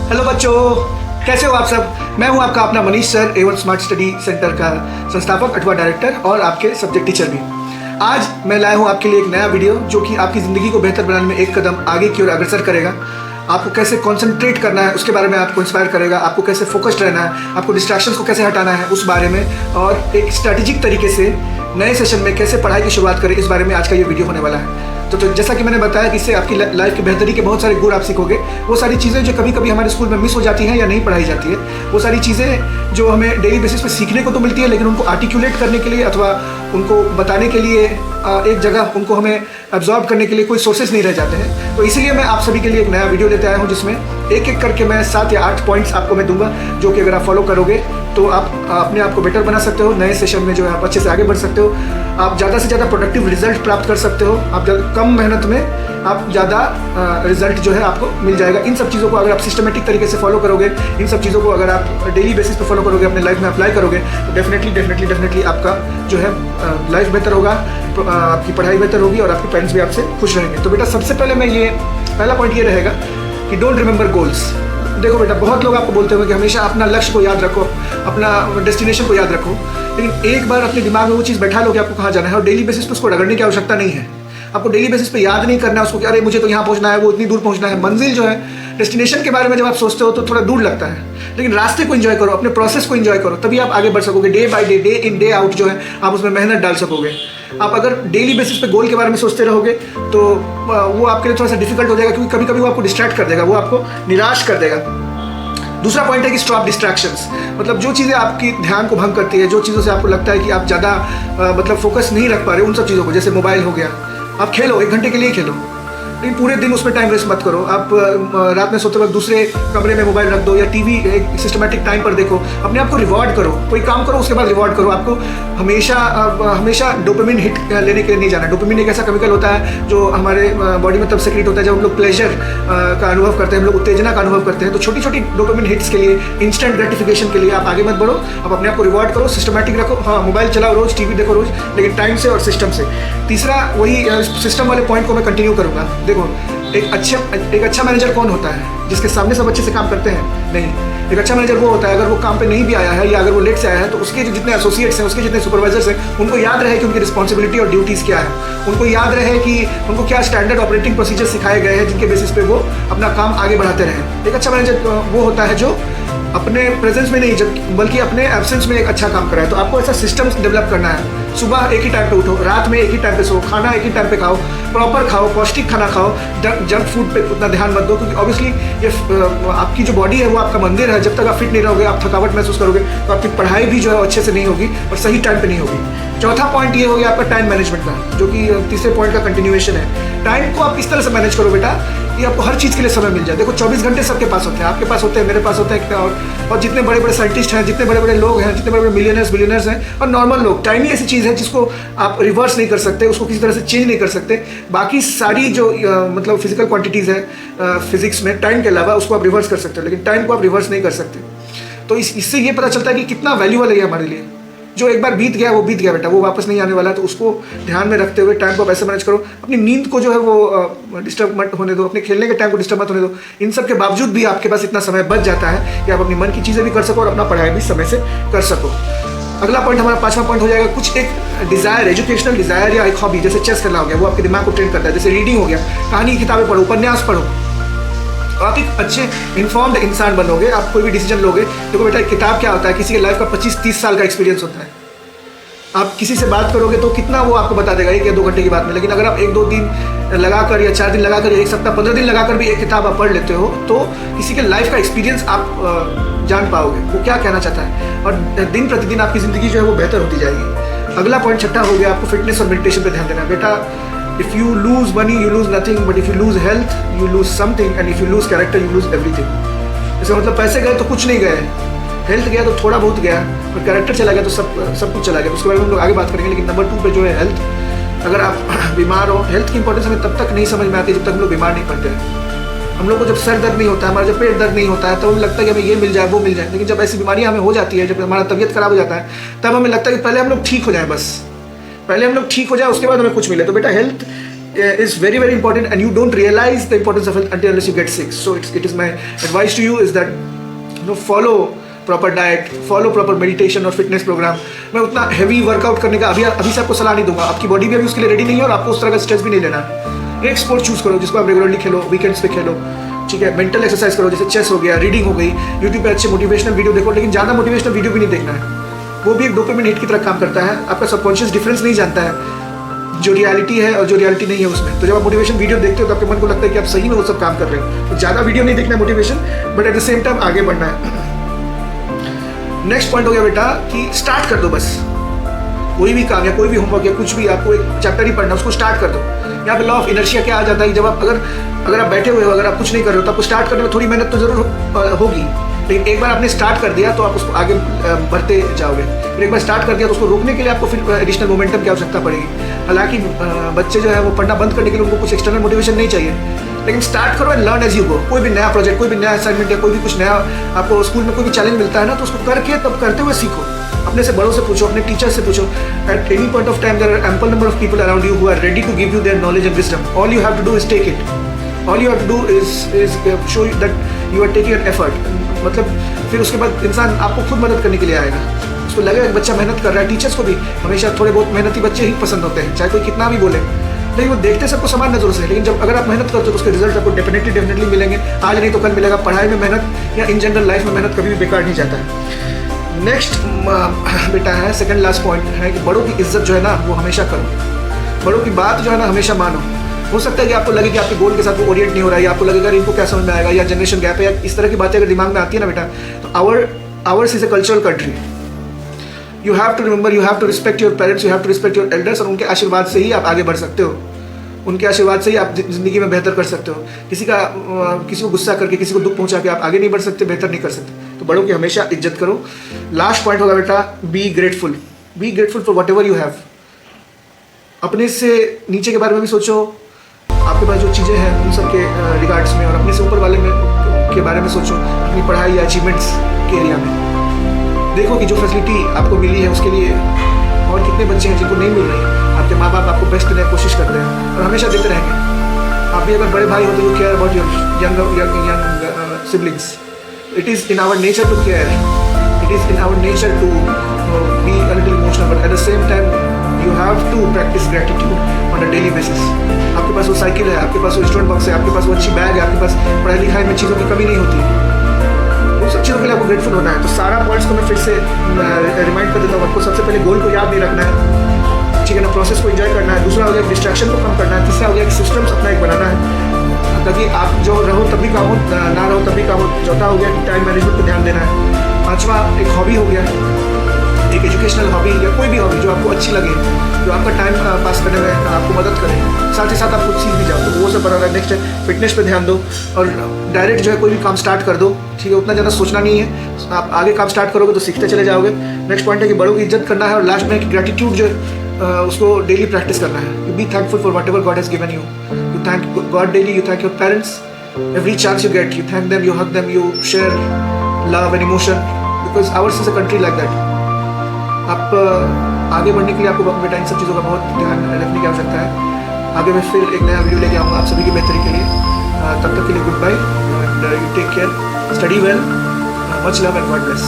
Hello बच्चों, कैसे हो आप सब। मैं हूं आपका अपना Manish sir, Avon smart study centre का संस्थापक अथवा डायरेक्टर और आपके सब्जेक्ट टीचर भी। आज मैं लाया हूं आपके लिए एक नया वीडियो जो कि आपकी ज़िंदगी को बेहतर बनाने में एक कदम आगे की ओर अग्रसर करेगा। आपको कैसे कॉन्सेंट्रेट करना है उसके बारे में आपको इंस्पायर करेगा, आपको कैसे फोकस्ड रहना है, आपको डिस्ट्रैक्शंस को कैसे हटाना है उस बारे में, और एक स्ट्रैटेजिक तरीके से नए सेशन में कैसे पढ़ाई की शुरुआत करें इस बारे में आज का ये वीडियो होने वाला है। तो जैसा कि मैंने बताया कि इससे आपकी लाइफ की बेहतरी के बहुत सारे गुण आप सीखोगे। वो सारी चीज़ें जो कभी कभी हमारे स्कूल में मिस हो जाती हैं या नहीं पढ़ाई जाती है, वो सारी चीज़ें जो हमें डेली बेसिस पे सीखने को तो मिलती है, लेकिन उनको आर्टिकुलेट करने के लिए अथवा उनको बताने के लिए एक जगह उनको हमें एब्जॉर्ब करने के लिए कोई सोर्सेज नहीं रह जाते हैं। तो इसीलिए मैं आप सभी के लिए एक नया वीडियो लेते आया हूँ जिसमें एक एक करके मैं 7 या 8 पॉइंट्स आपको मैं दूंगा, जो कि अगर आप फॉलो करोगे तो आप अपने आप को बेटर बना सकते हो। नए सेशन में जो है आप अच्छे से आगे बढ़ सकते हो, आप ज़्यादा से ज़्यादा प्रोडक्टिव रिजल्ट प्राप्त कर सकते हो, आप कम मेहनत में आप ज़्यादा रिजल्ट जो है आपको मिल जाएगा। इन सब चीज़ों को अगर आप सिस्टमेटिक तरीके से फॉलो करोगे, इन सब चीज़ों को अगर आप डेली बेसिस पे फॉलो करोगे, अपने लाइफ में अप्लाई करोगे, तो डेफिनेटली आपका जो है लाइफ बेहतर होगा, आपकी पढ़ाई बेहतर होगी और आपके पेरेंट्स भी आपसे खुश रहेंगे। तो बेटा सबसे पहले मैं ये पहला पॉइंट ये रहेगा कि डोंट रिमेंबर गोल्स। देखो बेटा, बहुत लोग आपको बोलते होंगे कि हमेशा अपना लक्ष्य को याद रखो, अपना डेस्टिनेशन को याद रखो, लेकिन एक बार अपने दिमाग में वो चीज़ बैठा लो कि आपको कहाँ जाना है, और डेली बेसिस पे उसको रगड़ने की आवश्यकता नहीं है। आपको डेली बेसिस पे याद नहीं करना है उसको कि अरे मुझे तो यहाँ पहुँचना है, वो इतनी दूर पहुँचना है। मंजिल जो है, डेस्टिनेशन के बारे में जब आप सोचते हो तो थोड़ा दूर लगता है, लेकिन रास्ते को एंजॉय करो, अपने प्रोसेस को एंजॉय करो, तभी आप आगे बढ़ सकोगे। Day by day, day in day out जो है आप उसमें मेहनत डाल सकोगे। आप अगर डेली बेसिस पे गोल के बारे में सोचते रहोगे तो वो आपके लिए थोड़ा सा डिफिकल्ट हो जाएगा, क्योंकि कभी कभी वो आपको डिस्ट्रैक्ट कर देगा, वो आपको निराश कर देगा। दूसरा पॉइंट है कि स्टॉप डिस्ट्रैक्शंस। मतलब जो चीज़ें आपकी ध्यान को भंग करती है, जो चीज़ों से आपको लगता है कि आप ज़्यादा मतलब फोकस नहीं रख पा रहे, उन सब चीज़ों को, जैसे मोबाइल हो गया, आप खेलो 1 घंटे के लिए खेलो, लेकिन पूरे दिन उसमें टाइम वेस्ट मत करो। आप रात में सोते वक्त दूसरे कमरे में मोबाइल रख दो या टीवी एक सिस्टमेटिक टाइम पर देखो। अपने आप को रिवॉर्ड करो, कोई काम करो उसके बाद रिवॉर्ड करो। आपको हमेशा डोपामिन हिट लेने के लिए नहीं जाना। डोपामिन एक ऐसा केमिकल होता है जो हमारे बॉडी में तब सेक्रेट होता है जब हम लोग प्लेजर का अनुभव करते हैं, हम लोग उत्तेजना का अनुभव करते हैं। तो छोटी छोटी डोपामिन हिट्स के लिए, इंस्टेंट ग्रेटिफिकेशन के लिए आप आगे मत बढ़ो, आप अपने आप को रिवॉर्ड करो, सिस्टमेटिक रखो। हाँ, मोबाइल चलाओ रोज, टीवी देखो रोज, लेकिन टाइम से और सिस्टम से। तीसरा, वही सिस्टम वाले पॉइंट को मैं कंटिन्यू करूँगा। देखो, एक अच्छा मैनेजर कौन होता है? जिसके सामने सब अच्छे से काम करते हैं? नहीं। एक अच्छा मैनेजर वो होता है अगर वो काम पे नहीं भी आया है या अगर वो लेट से आया है तो उसके जो जितने एसोसिएट्स हैं, उसके जितने सुपरवाइजर्स हैं, उनको याद रहे कि उनकी रिस्पॉन्सिबिलिटी और ड्यूटीज़ क्या है। उनको याद रहे कि उनको क्या स्टैंडर्ड ऑपरेटिंग प्रोसीजर सिखाए गए हैं जिनके बेसिस पे वो अपना काम आगे बढ़ाते रहें। एक अच्छा मैनेजर वो होता है जो अपने प्रेजेंस में नहीं बल्कि अपने एब्सेंस में एक अच्छा काम कराए। तो आपको ऐसा सिस्टम्स डेवलप करना है। सुबह एक ही टाइम पे उठो, रात में एक ही टाइम पे सो, खाना एक ही टाइम पे खाओ, प्रॉपर खाओ, पौष्टिक खाना खाओ, जंक फूड पे उतना ध्यान मत दो, क्योंकि ऑब्वियसली ये आपकी जो बॉडी है वो आपका मंदिर है। जब तक आप फिट नहीं रहोगे, आप थकावट महसूस करोगे, तो आपकी पढ़ाई भी जो है अच्छे से नहीं होगी और सही टाइम पे नहीं होगी। चौथा पॉइंट ये हो गया आपका टाइम मैनेजमेंट का, जो कि तीसरे पॉइंट का कंटिन्यूएशन है। टाइम को आप इस तरह से मैनेज करो बेटा कि आपको हर चीज़ के लिए समय मिल जाए। देखो 24 घंटे सबके पास होते हैं, आपके पास होते हैं, मेरे पास होते हैं, और जितने बड़े बड़े साइंटिस्ट हैं, जितने बड़े बड़े लोग हैं, जितने बड़े बड़े मिलियनर्स हैं, और नॉर्मल लोग, टाइम ही ऐसी चीज़ है जिसको आप रिवर्स नहीं कर सकते, उसको किसी तरह से चेंज नहीं कर सकते। बाकी सारी जो मतलब फिजिकल क्वांटिटीज़ है फिजिक्स में, टाइम के अलावा उसको आप रिवर्स कर सकते हो, लेकिन टाइम को आप रिवर्स नहीं कर सकते। तो इससे ये पता चलता है कि कितना वैल्यूएबल है हमारे लिए। जो एक बार बीत गया वो बीत गया बेटा, वो वापस नहीं आने वाला है। तो उसको ध्यान में रखते हुए टाइम को आप ऐसे मैनेज करो। अपनी नींद को जो है वो डिस्टर्ब मत होने दो, अपने खेलने के टाइम को डिस्टर्ब मत होने दो। इन सब के बावजूद भी आपके पास इतना समय बच जाता है कि आप अपनी मन की चीज़ें भी कर सको और अपना पढ़ाई भी समय से कर सको। अगला पॉइंट, हमारा 5वां पॉइंट हो जाएगा कुछ एक डिज़ायर, एजुकेशनल डिज़ायर या एक हॉबी, जैसे चेस करना हो गया, वो आपके दिमाग को ट्रेन करता है। जैसे रीडिंग हो गया, कहानी की किताबें पढ़ो, उपन्यास पढ़ो, आप एक अच्छे इन्फॉर्म्ड इंसान बनोगे। आप कोई भी डिसीजन लोगे। देखो बेटा, एक किताब क्या होता है, किसी के लाइफ का 25-30 साल का एक्सपीरियंस होता है। आप किसी से बात करोगे तो कितना वो आपको बता देगा 1 या 2 घंटे की बात में, लेकिन अगर आप 1-2 दिन लगाकर या 4 दिन लगाकर या 1 सप्ताह 15 दिन लगाकर भी एक किताब आप पढ़ लेते हो तो किसी के लाइफ का एक्सपीरियंस आप जान पाओगे वो क्या कहना चाहता है, और दिन प्रतिदिन आपकी ज़िंदगी जो है वो बेहतर होती जाएगी। अगला पॉइंट 6ठा हो गया, आपको फिटनेस और मेडिटेशन पर ध्यान देना। बेटा, if you lose money you lose nothing, but if you lose health you lose something, and if you lose character you lose everything. इसका मतलब पैसे गए तो कुछ नहीं गए, हेल्थ गया तो थोड़ा बहुत गया, और कैरेक्टर चला गया तो सब कुछ चला गया। उसके बारे में हम लोग आगे बात करेंगे, लेकिन नंबर 2 पे जो है हेल्थ। अगर आप बीमार हो, हेल्थ की इंपॉर्टेंस हमें तब तक नहीं समझ में आती जब तक हम लोग बीमार नहीं पड़ते हैं। हम लोग को जब सर दर्द नहीं होता है, हमारा जब पेट दर्द नहीं होता है, तो हमें लगता है कि हमें ये मिल जाए वो मिल जाए, लेकिन जब ऐसी बीमारियां हमें हो जाती है, जब हमारा तबीयत खराब हो जाता है, तब हमें लगता है कि पहले हम लोग ठीक हो जाए, बस पहले हम लोग ठीक हो जाए, उसके बाद हमें कुछ मिले। तो बेटा, health is very very important, and you don't realize the importance of health until unless you get sick. So it is my advice to you is that follow proper diet, follow proper meditation और fitness program. मैं उतना heavy workout करने का अभी से आपको सलाह नहीं दूंगा. आपकी body भी अभी उसके लिए ready नहीं है और आपको उस तरह का stress भी नहीं लेना है. एक sport choose करो जिसको आप regularly खेलो, weekends पे खेलो, ठीक है. मेंटल एक्सरसाइज करो, जैसे चेस हो गया, रीडिंग हो गई. यूट्यूब पे अच्छे मोटिवेशनल वीडियो देखो, लेकिन ज़्यादा मोटिवेशनल वीडियो भी नहीं देखना है. वो भी एक डोपामिन हिट की तरह काम करता है. आपका सबकॉन्शियस डिफरेंस नहीं जानता है जो रियलिटी है और जो रियलिटी नहीं है उसमें. तो जब आप मोटिवेशन वीडियो देखते हो तो आपके मन को लगता है कि आप सही में वो सब काम कर रहे हो. तो ज़्यादा वीडियो नहीं देखना है motivation, but at the same time आगे बढ़ना है. नेक्स्ट पॉइंट हो गया बेटा कि स्टार्ट कर दो. बस कोई भी काम या कोई भी होमवर्क या कुछ भी आपको एक चैप्टर ही पढ़ना, उसको स्टार्ट कर दो. यहाँ पे लॉ ऑफ इनर्शिया क्या आ जाता है कि जब आप अगर आप बैठे हुए हो, अगर आप कुछ नहीं कर रहे हो तो आपको स्टार्ट करने में थोड़ी मेहनत तो जरूर होगी, लेकिन एक बार आपने स्टार्ट कर दिया तो आप उसको आगे बढ़ते जाओगे. फिर एक बार स्टार्ट कर दिया तो उसको रोकने के लिए आपको फिर एडिशनल मोमेंटम की आवश्यकता पड़ेगी. हालांकि बच्चे जो है वो पढ़ना बंद करने के लिए उनको कुछ एक्सटर्नल मोटिवेशन नहीं चाहिए, लेकिन स्टार्ट करो and learn as you go. कोई भी नया प्रोजेक्ट, कोई भी नया असाइनमेंट या कोई भी कुछ नया आपको स्कूल में कोई भी चैलेंज मिलता है ना, तो उसको करके तब करते हुए सीखो. अपने से बड़ों से पूछो, अपने टीचर से पूछो. At any point of time there are ample number of people around you who are ready to give you their knowledge and wisdom. All you have to do is take it. All you have to do is show that you are taking an effort. मतलब फिर उसके बाद इंसान आपको खुद मदद करने के लिए आएगा. उसको लगेगा कि बच्चा मेहनत कर रहा है. टीचर्स को भी हमेशा थोड़े बहुत मेहनती बच्चे ही पसंद होते हैं, चाहे कोई कितना भी बोले. लेकिन वो देखते सबको समान नजरों से, लेकिन जब अगर आप मेहनत करते हो तो उसके रिजल्ट आपको डेफिनेटली मिलेंगे. आज नहीं तो कल मिलेगा. पढ़ाई में मेहनत या इन जनरल लाइफ में मेहनत कभी भी बेकार नहीं जाता है. नेक्स्ट बेटा है सेकंड लास्ट पॉइंट है कि बड़ों की इज्जत जो है ना वो हमेशा करो. बड़ों की बात जो है ना हमेशा मानो. हो सकता है कि आपको लगे कि आपके गोल के साथ वो ओरिएंट नहीं हो रहा है, या आपको लगेगा इनको क्या समझ में आएगा, या जनरेशन गैप है, या इस तरह की बातें अगर दिमाग में आती है ना बेटा, तो ours is a cultural country. You have to remember, you have to respect your parents, you have to respect your elders. और उनके आशीर्वाद से ही आप आगे बढ़ सकते हो. उनके आशीर्वाद से ही आप ज़िंदगी में बेहतर कर सकते हो. किसी को गुस्सा करके, किसी को दुख पहुंचा के आप आगे नहीं बढ़ सकते, बेहतर नहीं कर सकते. तो बड़ों की हमेशा इज्जत करो. लास्ट पॉइंट होगा बेटा, be grateful. Be grateful for what ever you have. अपने से नीचे के बारे में भी सोचो, आपके पास जो चीज़ें हैं उन सब के रिगार्ड्स में, और अपने से ऊपर वाले में के बारे में सोचो. अपनी पढ़ाई या अचीवमेंट्स के एरिया में देखो कि जो फैसिलिटी आपको मिली है उसके लिए और कितने बच्चे हैं जिनको नहीं मिल रही. आपके माँ बाप आपको बेस्ट देने की कोशिश करते हैं और हमेशा देते रहेंगे. आप भी अगर बड़े भाई हो तो you care about your young siblings. It is in our nature to care. It is in our nature to be a little emotional, but at the same time you have to practice gratitude on a daily basis. आपके पास वो cycle है, आपके पास वो student box है, आपके पास वो अच्छी बैग है, आपके पास पढ़ाई लिखाई में चीज़ों की कमी नहीं होती. उन सब चीज़ों के लिए आपको ग्रेटफुल होना है. तो सारा पॉइंट्स को मैं फिर से रिमाइंड कर देता हूँ. आपको सबसे पहले गोल को याद नहीं रखना है, ठीक है ना. प्रोसेस को एंजॉय करना है. दूसरा हो गया डिस्ट्रैक्शन को कम करना है. तीसरा हो गया सिस्टम्स अपना एक बनाना है ताकि आप जो रहो तब भी काम हो, ना रहो तब भी काम हो. चौथा हो गया टाइम मैनेजमेंट पर ध्यान देना है. पांचवा एक हॉबी हो गया, एक एजुकेशनल हॉबी या कोई भी हॉबी जो आपको अच्छी लगे, जो आपका टाइम पास करने में आपको मदद करे, साथ ही साथ आप कुछ सीख भी जाओ, तो वो सब बना रहा है. नेक्स्ट है फिटनेस पे ध्यान दो और डायरेक्ट जो है कोई भी काम स्टार्ट कर दो, ठीक है. उतना ज़्यादा सोचना नहीं है. आप आगे काम स्टार्ट करोगे तो सीखते चले जाओगे. नेक्स्ट पॉइंट है कि बड़ों की इज्जत करना है. और लास्ट में कि ग्रेटिट्यूड जो उसको डेली प्रैक्टिस करना है. You be thankful for what ever God has given you. You thank God daily. You thank your parents every chance you get. You thank them, you hug them, you share love and emotion because ours is a country like that. आप आगे बढ़ने के लिए आपको बेटा इन सब चीज़ों का बहुत ध्यान रखने की आवश्यकता है. आगे मैं फिर एक नया वीडियो लेके आऊँगा आप सभी की बेहतरी के लिए. तब तक के लिए good bye and you take care, study well, much love and God bless.